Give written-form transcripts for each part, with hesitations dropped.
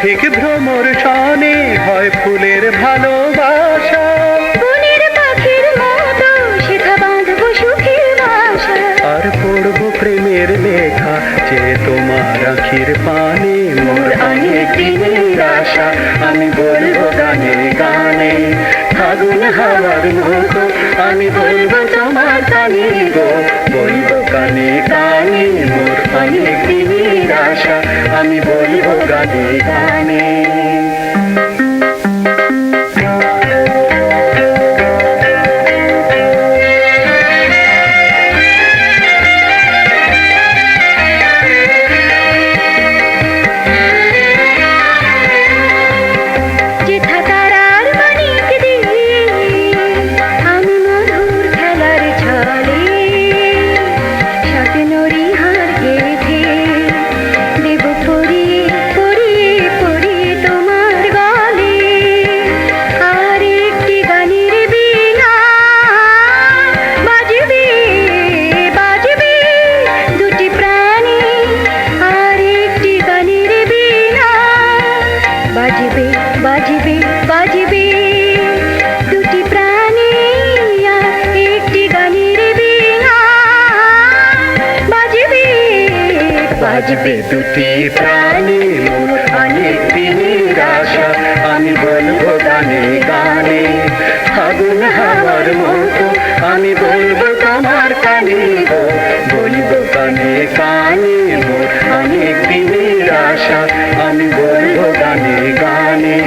পথিক ভ্রমর সনে হয় ফুলের ভালোবাসা, বনের পাখির মতো শেখা বাঁধবো সুখের বাসা। আর পড়বো প্রেমের লেখা যে তোমার আখির পানে। মোর অনেক দিনের আশা আমি বলবো গানে গানে, ফাগুন হাওয়ার মতো আমি বলবো তোমার কানে গো, বলবো কানে কানে। মোর অনেক দিনের আশা আমি বলবো গানে গানে। যেথা তারার মানিক দিয়ে আমি মধুর খেলার ছলে স্বপ্নরি হার গেঁথে দেব পরিয়ে পরিয়ে পরিয়ে তোমার গলে। আর একটি গানের বীণা বাজবে বাজবে দুটি প্রাণে, আর একটি গানের বীণা বাজবে বাজবে বাজবে দুটি প্রাণে, আর একটি গানের বীণা বাজবে বাজবে দুটি প্রাণে। মোর অনেক দিনের আশা আমি বলবো গানে গানে, ফাগুন হাওয়ার মতো আমি বলবো তোমার কানে গো, বলবো গানে গানে। মোর অনেক দিনের আশা আমি বলবো গানে গানে।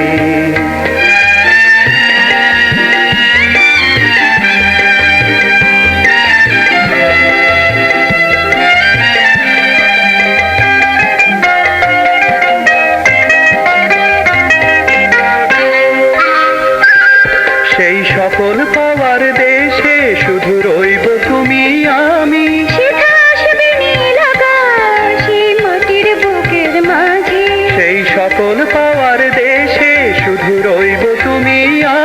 সেই সকল পাওয়ার দেশে শুধু রইব তুমি আমি, সেটা আসবে নীল আকাশে মাটির বুকের মাঝে। সেই সকল পাওয়ার দেশে শুধু রইব তুমি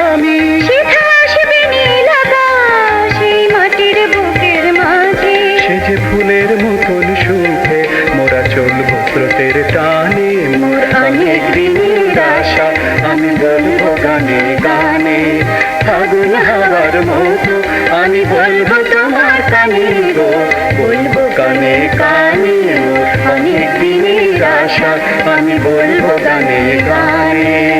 আমি, সেটা আসবে নীল আকাশে মাটির বুকের মাঝে। সে যে ফুলের মতন সুখে মোরা চলবো স্রোতের টানে। মোর অনেক দিনের আশা আমি বলবো গানে গানে, ফাগুন হাওয়ার মতো আমি বলবো তোমার কানে গো, বলবো গানে গানে। মোর অনেক দিনের আশা আমি বলবো গানে গানে।